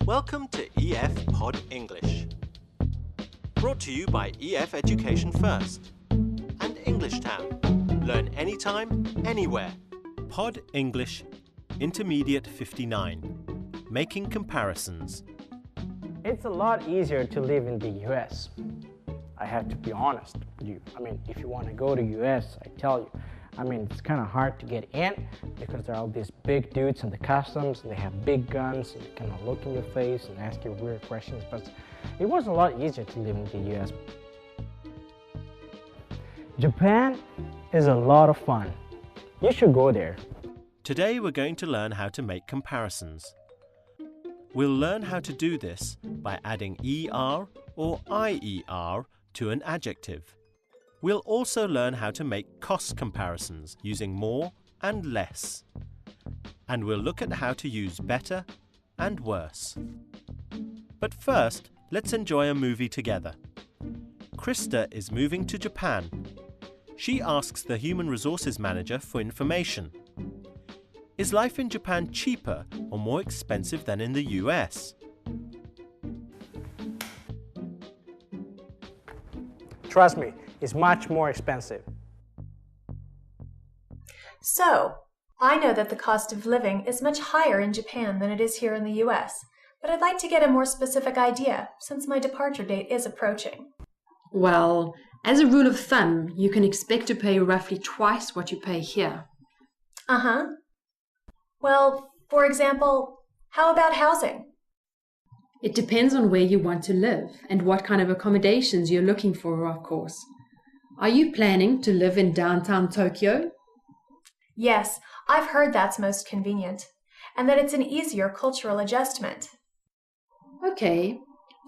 Welcome to EF Pod English. Brought to you by EF Education First and English Town. Learn anytime, anywhere. Pod English Intermediate 59. Making comparisons. It's a lot easier to live in the US. I have to be honest with you. If you want to go to US, I tell you. It's kind of hard to get in because there are all these big dudes in the customs and they have big guns and they kind of look in your face and ask you weird questions. But it was a lot easier to live in the US. Japan is a lot of fun. You should go there. Today we're going to learn how to make comparisons. We'll learn how to do this by adding ER or IER to an adjective. We'll also learn how to make cost comparisons using more and less. And we'll look at how to use better and worse. But first, let's enjoy a movie together. Krista is moving to Japan. She asks the human resources manager for information. Is life in Japan cheaper or more expensive than in the US? Trust me, it's much more expensive. So, I know that the cost of living is much higher in Japan than it is here in the US, but I'd like to get a more specific idea since my departure date is approaching. Well, as a rule of thumb, you can expect to pay roughly twice what you pay here. Uh-huh. Well, for example, how about housing? It depends on where you want to live and what kind of accommodations you're looking for, of course. Are you planning to live in downtown Tokyo? Yes, I've heard that's most convenient, and that it's an easier cultural adjustment. Okay,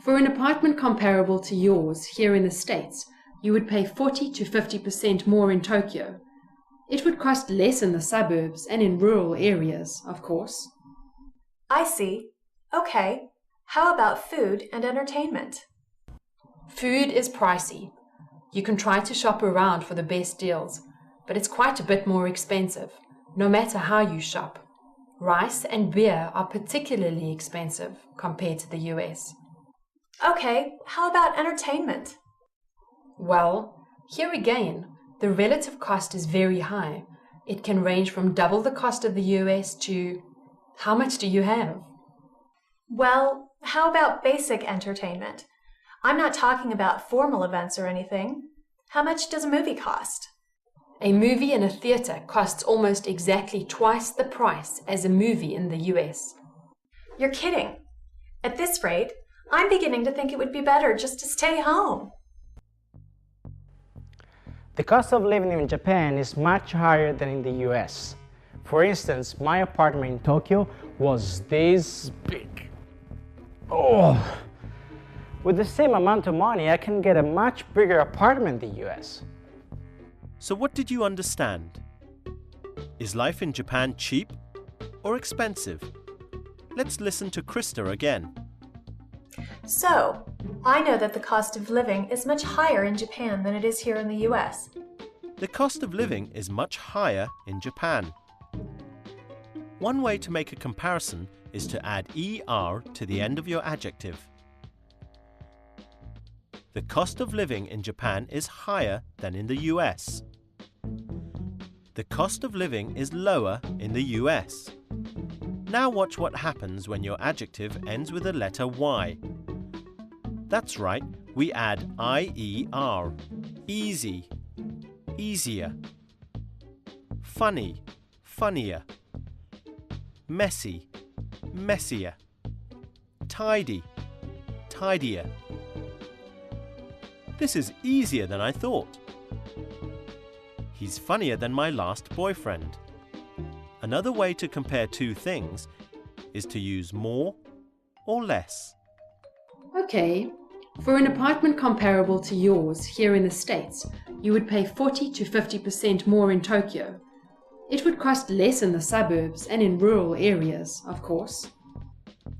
for an apartment comparable to yours here in the States, you would pay 40 to 50% more in Tokyo. It would cost less in the suburbs and in rural areas, of course. I see. Okay. How about food and entertainment? Food is pricey. You can try to shop around for the best deals, but it's quite a bit more expensive, no matter how you shop. Rice and beer are particularly expensive compared to the US. Okay, how about entertainment? Well, here again, the relative cost is very high. It can range from double the cost of the US to... How much do you have? Well, how about basic entertainment? I'm not talking about formal events or anything. How much does a movie cost? A movie in a theater costs almost exactly twice the price as a movie in the US. You're kidding. At this rate, I'm beginning to think it would be better just to stay home. The cost of living in Japan is much higher than in the US. For instance, my apartment in Tokyo was this big. Oh! With the same amount of money, I can get a much bigger apartment in the US. So what did you understand? Is life in Japan cheap or expensive? Let's listen to Krista again. So, I know that the cost of living is much higher in Japan than it is here in the US. The cost of living is much higher in Japan. One way to make a comparison is to add ER to the end of your adjective. The cost of living in Japan is higher than in the US. The cost of living is lower in the US. Now watch what happens when your adjective ends with the letter Y. That's right, we add IER. Easy, easier. Funny, funnier. Messy, messier. Tidy, tidier. This is easier than I thought. He's funnier than my last boyfriend. Another way to compare two things is to use more or less. Okay, for an apartment comparable to yours here in the States, you would pay 40 to 50% more in Tokyo. It would cost less in the suburbs and in rural areas, of course.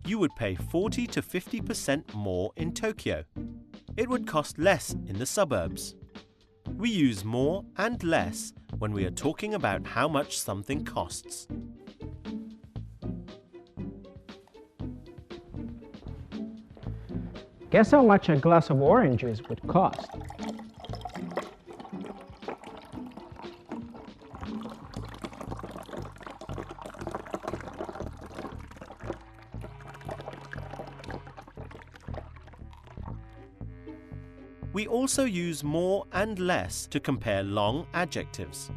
You would pay 40 to 50% more in Tokyo. It would cost less in the suburbs. We use more and less when we are talking about how much something costs. Guess how much a glass of orange juice would cost? We also use more and less to compare long adjectives.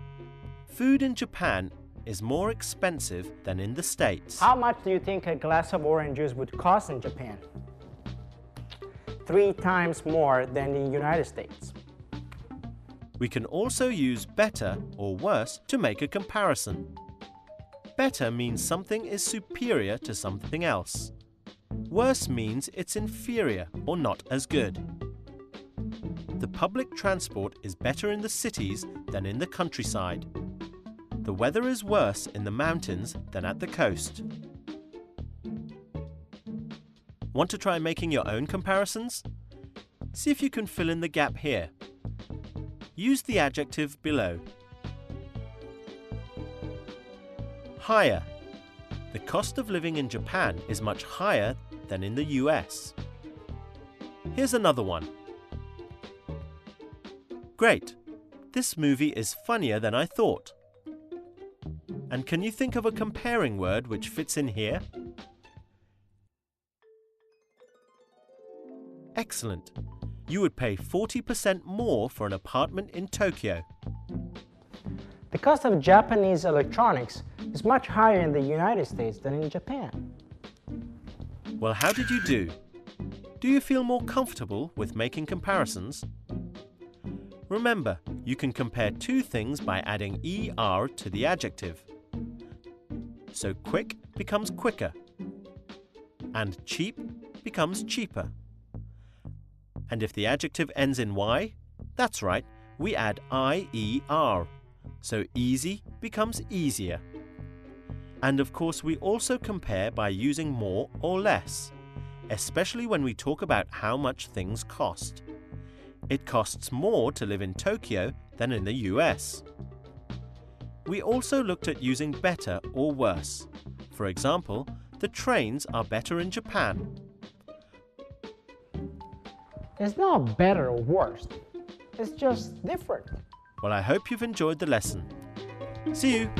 Food in Japan is more expensive than in the States. How much do you think a glass of orange juice would cost in Japan? 3 times more than in the United States. We can also use better or worse to make a comparison. Better means something is superior to something else. Worse means it's inferior or not as good. The public transport is better in the cities than in the countryside. The weather is worse in the mountains than at the coast. Want to try making your own comparisons? See if you can fill in the gap here. Use the adjective below. Higher. The cost of living in Japan is much higher than in the US. Here's another one. Great! This movie is funnier than I thought. And can you think of a comparing word which fits in here? Excellent! You would pay 40% more for an apartment in Tokyo. The cost of Japanese electronics is much higher in the United States than in Japan. Well, how did you do? Do you feel more comfortable with making comparisons? Remember, you can compare two things by adding ER to the adjective. So quick becomes quicker, and cheap becomes cheaper. And if the adjective ends in Y, that's right, we add IER. So easy becomes easier. And of course, we also compare by using more or less, especially when we talk about how much things cost. It costs more to live in Tokyo than in the US. We also looked at using better or worse. For example, the trains are better in Japan. It's not better or worse. It's just different. Well, I hope you've enjoyed the lesson. See you!